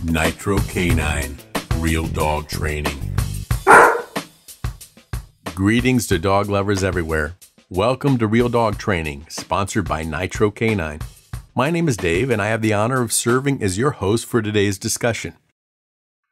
Nitro Canine, real dog training. Greetings to dog lovers everywhere. Welcome to Real Dog Training, sponsored by Nitro Canine. My name is Dave, and I have the honor of serving as your host for today's discussion.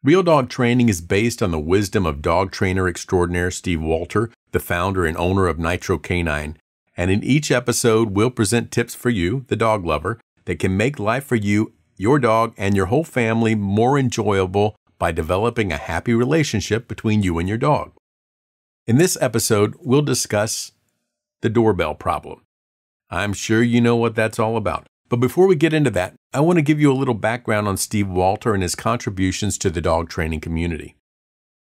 Real Dog Training is based on the wisdom of dog trainer extraordinaire Steve Walter, the founder and owner of Nitro Canine. And in each episode, we'll present tips for you, the dog lover, that can make life for you, your dog, and your whole family more enjoyable by developing a happy relationship between you and your dog. In this episode, we'll discuss the doorbell problem. I'm sure you know what that's all about. But before we get into that, I want to give you a little background on Steve Walter and his contributions to the dog training community.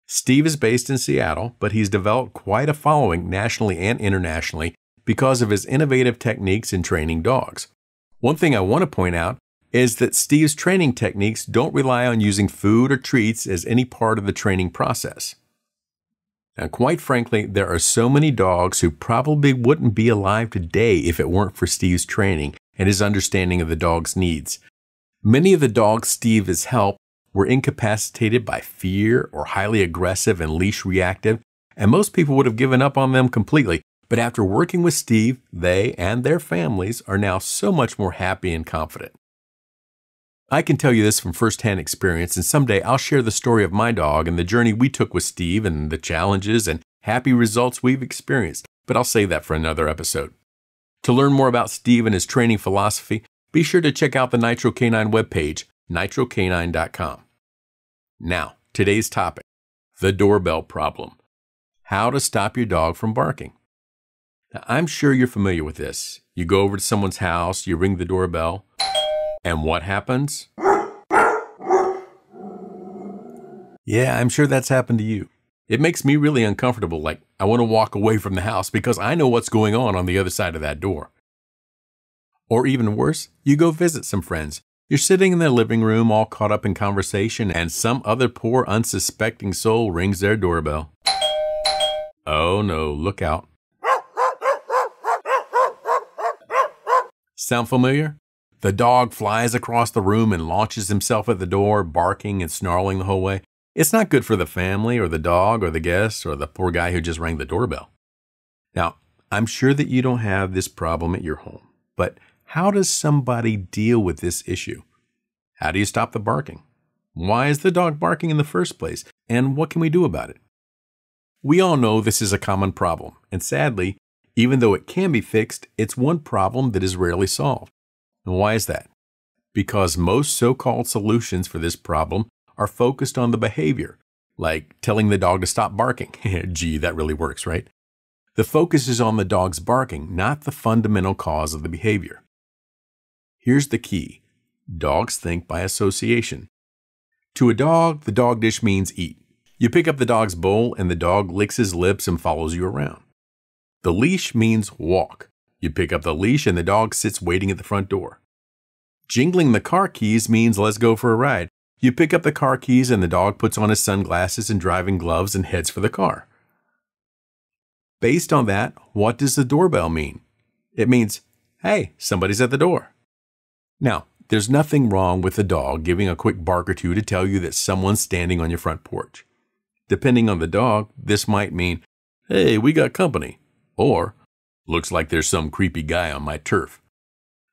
Steve is based in Seattle, but he's developed quite a following nationally and internationally because of his innovative techniques in training dogs. One thing I want to point out is that Steve's training techniques don't rely on using food or treats as any part of the training process. Now, quite frankly, there are so many dogs who probably wouldn't be alive today if it weren't for Steve's training and his understanding of the dog's needs. Many of the dogs Steve has helped were incapacitated by fear or highly aggressive and leash reactive, and most people would have given up on them completely. But after working with Steve, they and their families are now so much more happy and confident. I can tell you this from firsthand experience, and someday I'll share the story of my dog and the journey we took with Steve and the challenges and happy results we've experienced, but I'll save that for another episode. To learn more about Steve and his training philosophy, be sure to check out the Nitro Canine webpage, nitrocanine.com. Now, today's topic, the doorbell problem. How to stop your dog from barking. Now, I'm sure you're familiar with this. You go over to someone's house, you ring the doorbell, and what happens? Yeah, I'm sure that's happened to you. It makes me really uncomfortable, like I want to walk away from the house because I know what's going on the other side of that door. Or even worse, you go visit some friends. You're sitting in their living room all caught up in conversation and some other poor unsuspecting soul rings their doorbell. Oh no, look out. Sound familiar? The dog flies across the room and launches himself at the door, barking and snarling the whole way. It's not good for the family or the dog or the guests or the poor guy who just rang the doorbell. Now, I'm sure that you don't have this problem at your home, but how does somebody deal with this issue? How do you stop the barking? Why is the dog barking in the first place? And what can we do about it? We all know this is a common problem, and sadly, even though it can be fixed, it's one problem that is rarely solved. And why is that? Because most so-called solutions for this problem are focused on the behavior, like telling the dog to stop barking. Gee, that really works, right? The focus is on the dog's barking, not the fundamental cause of the behavior. Here's the key. Dogs think by association. To a dog, the dog dish means eat. You pick up the dog's bowl and the dog licks his lips and follows you around. The leash means walk. You pick up the leash and the dog sits waiting at the front door. Jingling the car keys means let's go for a ride. You pick up the car keys and the dog puts on his sunglasses and driving gloves and heads for the car. Based on that, what does the doorbell mean? It means, hey, somebody's at the door. Now, there's nothing wrong with the dog giving a quick bark or two to tell you that someone's standing on your front porch. Depending on the dog, this might mean, hey, we got company, or looks like there's some creepy guy on my turf.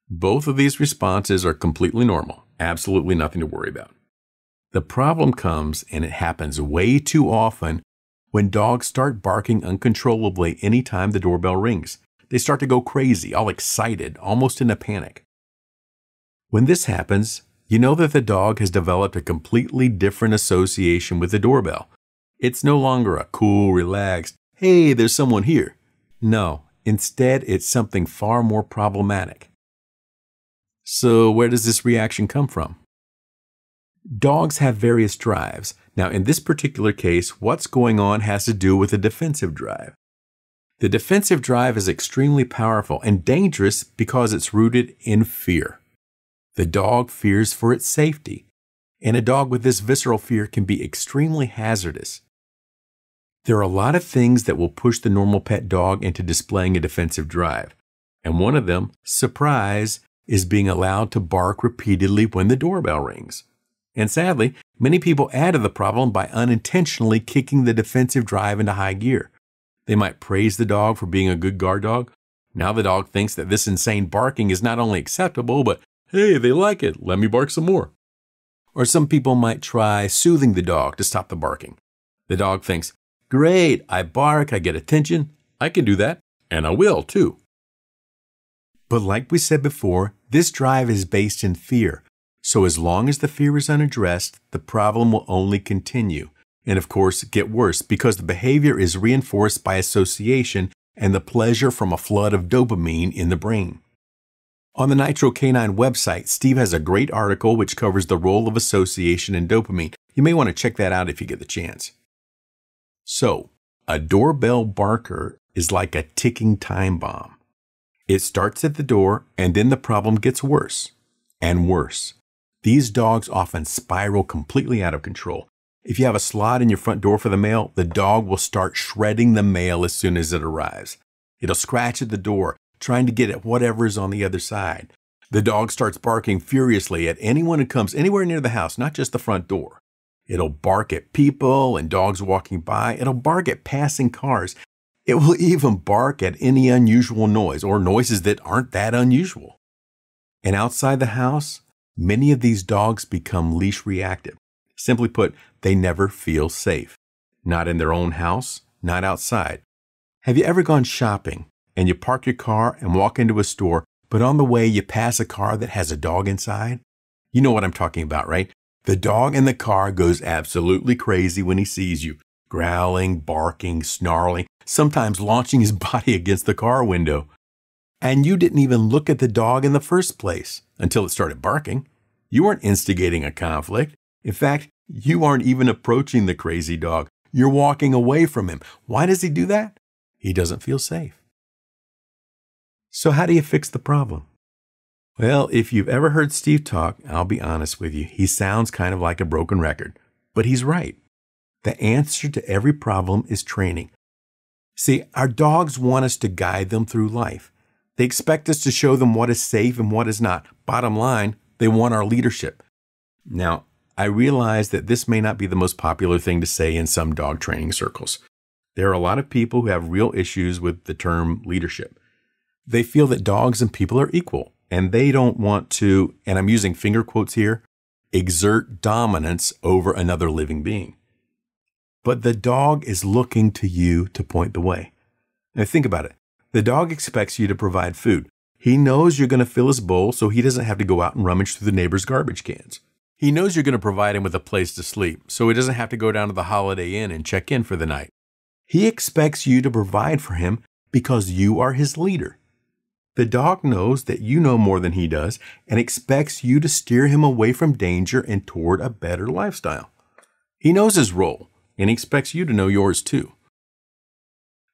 Both of these responses are completely normal, absolutely nothing to worry about. The problem comes, and it happens way too often, when dogs start barking uncontrollably anytime the doorbell rings. They start to go crazy, all excited, almost in a panic. When this happens, you know that the dog has developed a completely different association with the doorbell. It's no longer a cool, relaxed, hey, there's someone here. No, instead it's something far more problematic. So where does this reaction come from? Dogs have various drives. Now, in this particular case, what's going on has to do with a defensive drive. The defensive drive is extremely powerful and dangerous because it's rooted in fear. The dog fears for its safety, and a dog with this visceral fear can be extremely hazardous. There are a lot of things that will push the normal pet dog into displaying a defensive drive, and one of them, surprise, is being allowed to bark repeatedly when the doorbell rings. And sadly, many people add to the problem by unintentionally kicking the defensive drive into high gear. They might praise the dog for being a good guard dog. Now the dog thinks that this insane barking is not only acceptable, but hey, they like it. Let me bark some more. Or some people might try soothing the dog to stop the barking. The dog thinks, great, I bark, I get attention. I can do that, and I will too. But like we said before, this drive is based in fear. So as long as the fear is unaddressed, the problem will only continue. And of course, get worse because the behavior is reinforced by association and the pleasure from a flood of dopamine in the brain. On the Nitro Canine website, Steve has a great article which covers the role of association and dopamine. You may want to check that out if you get the chance. So, a doorbell barker is like a ticking time bomb. It starts at the door and then the problem gets worse and worse. These dogs often spiral completely out of control. If you have a slot in your front door for the mail, the dog will start shredding the mail as soon as it arrives. It'll scratch at the door, trying to get at whatever is on the other side. The dog starts barking furiously at anyone who comes anywhere near the house, not just the front door. It'll bark at people and dogs walking by. It'll bark at passing cars. It will even bark at any unusual noise or noises that aren't that unusual. And outside the house, many of these dogs become leash reactive. Simply put, they never feel safe. Not in their own house, not outside. Have you ever gone shopping and you park your car and walk into a store, but on the way you pass a car that has a dog inside? You know what I'm talking about, right? The dog in the car goes absolutely crazy when he sees you, growling, barking, snarling, sometimes launching his body against the car window. And you didn't even look at the dog in the first place until it started barking. You weren't instigating a conflict. In fact, you aren't even approaching the crazy dog. You're walking away from him. Why does he do that? He doesn't feel safe. So how do you fix the problem? Well, if you've ever heard Steve talk, I'll be honest with you, he sounds kind of like a broken record. But he's right. The answer to every problem is training. See, our dogs want us to guide them through life. They expect us to show them what is safe and what is not. Bottom line, they want our leadership. Now, I realize that this may not be the most popular thing to say in some dog training circles. There are a lot of people who have real issues with the term leadership. They feel that dogs and people are equal, and they don't want to, and I'm using finger quotes here, exert dominance over another living being. But the dog is looking to you to point the way. Now think about it. The dog expects you to provide food. He knows you're going to fill his bowl so he doesn't have to go out and rummage through the neighbor's garbage cans. He knows you're going to provide him with a place to sleep so he doesn't have to go down to the Holiday Inn and check in for the night. He expects you to provide for him because you are his leader. The dog knows that you know more than he does and expects you to steer him away from danger and toward a better lifestyle. He knows his role and he expects you to know yours too.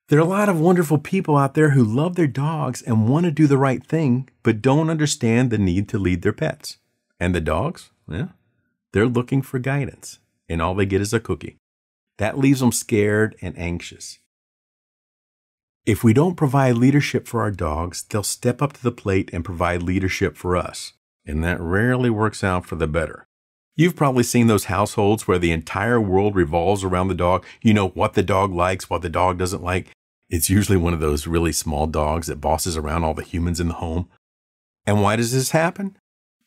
There are a lot of wonderful people out there who love their dogs and want to do the right thing, but don't understand the need to lead their pets. And the dogs, well, they're looking for guidance, and all they get is a cookie. That leaves them scared and anxious. If we don't provide leadership for our dogs, they'll step up to the plate and provide leadership for us, and that rarely works out for the better. You've probably seen those households where the entire world revolves around the dog. You know what the dog likes, what the dog doesn't like. It's usually one of those really small dogs that bosses around all the humans in the home. And why does this happen?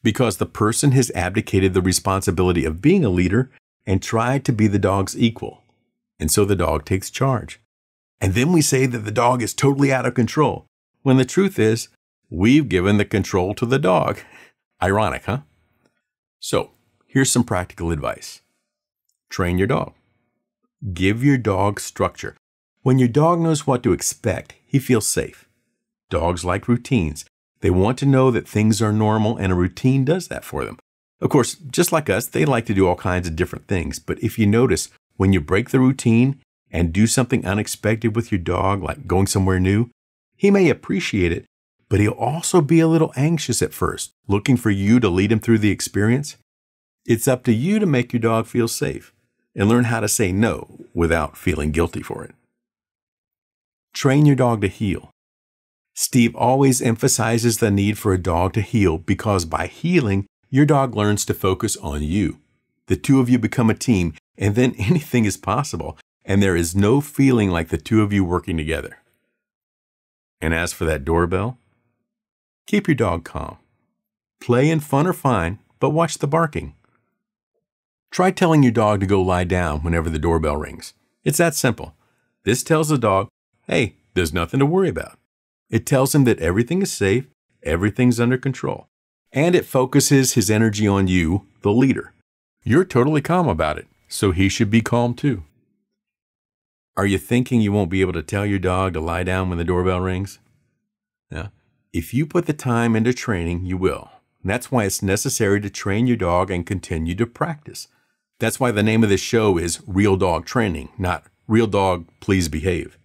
Because the person has abdicated the responsibility of being a leader and tried to be the dog's equal. And so the dog takes charge. And then we say that the dog is totally out of control, when the truth is, we've given the control to the dog. Ironic, huh? So, here's some practical advice. Train your dog. Give your dog structure. When your dog knows what to expect, he feels safe. Dogs like routines. They want to know that things are normal, and a routine does that for them. Of course, just like us, they like to do all kinds of different things. But if you notice, when you break the routine and do something unexpected with your dog, like going somewhere new, he may appreciate it, but he'll also be a little anxious at first, looking for you to lead him through the experience. It's up to you to make your dog feel safe and learn how to say no without feeling guilty for it. Train your dog to heel. Steve always emphasizes the need for a dog to heel because by heeling, your dog learns to focus on you. The two of you become a team, and then anything is possible, and there is no feeling like the two of you working together. And as for that doorbell, keep your dog calm. Play and fun are fine, but watch the barking. Try telling your dog to go lie down whenever the doorbell rings. It's that simple. This tells the dog, hey, there's nothing to worry about. It tells him that everything is safe, everything's under control, and it focuses his energy on you, the leader. You're totally calm about it, so he should be calm too. Are you thinking you won't be able to tell your dog to lie down when the doorbell rings? Now, if you put the time into training, you will. And that's why it's necessary to train your dog and continue to practice. That's why the name of this show is Real Dog Training, not Real Dog, Please Behave.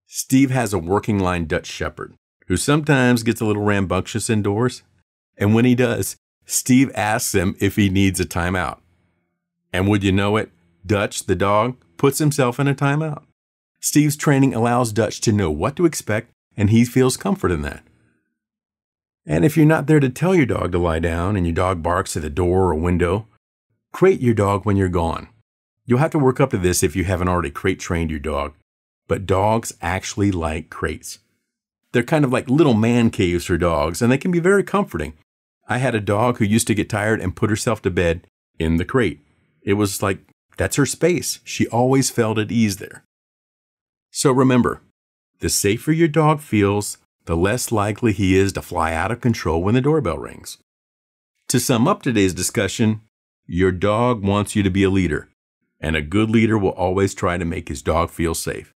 Steve has a working line Dutch Shepherd who sometimes gets a little rambunctious indoors. And when he does, Steve asks him if he needs a timeout. And would you know it, Dutch, the dog, puts himself in a timeout. Steve's training allows Dutch to know what to expect, and he feels comfort in that. And if you're not there to tell your dog to lie down and your dog barks at a door or window, crate your dog when you're gone. You'll have to work up to this if you haven't already crate trained your dog, but dogs actually like crates. They're kind of like little man caves for dogs, and they can be very comforting. I had a dog who used to get tired and put herself to bed in the crate. It was like, that's her space. She always felt at ease there. So remember, the safer your dog feels, the less likely he is to fly out of control when the doorbell rings. To sum up today's discussion, your dog wants you to be a leader, and a good leader will always try to make his dog feel safe.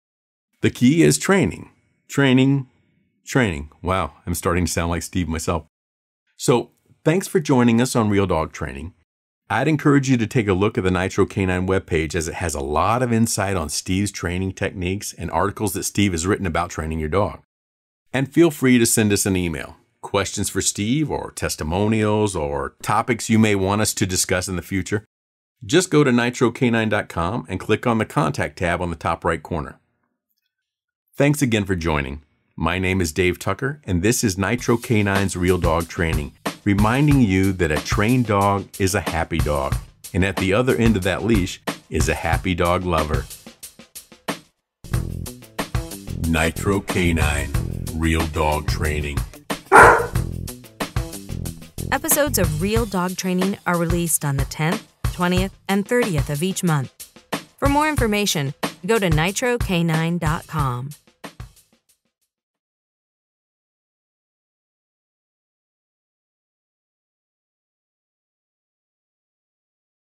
The key is training. Training. Wow, I'm starting to sound like Steve myself. So, thanks for joining us on Real Dog Training. I'd encourage you to take a look at the Nitro Canine webpage, as it has a lot of insight on Steve's training techniques and articles that Steve has written about training your dog. And feel free to send us an email. Questions for Steve, or testimonials, or topics you may want us to discuss in the future. Just go to nitrocanine.com and click on the Contact tab on the top right corner. Thanks again for joining. My name is Dave Tucker, and this is Nitro Canine's Real Dog Training, reminding you that a trained dog is a happy dog, and at the other end of that leash is a happy dog lover. Nitro Canine, Real Dog Training. Episodes of Real Dog Training are released on the 10th, 20th, and 30th of each month. For more information, go to nitrocanine.com.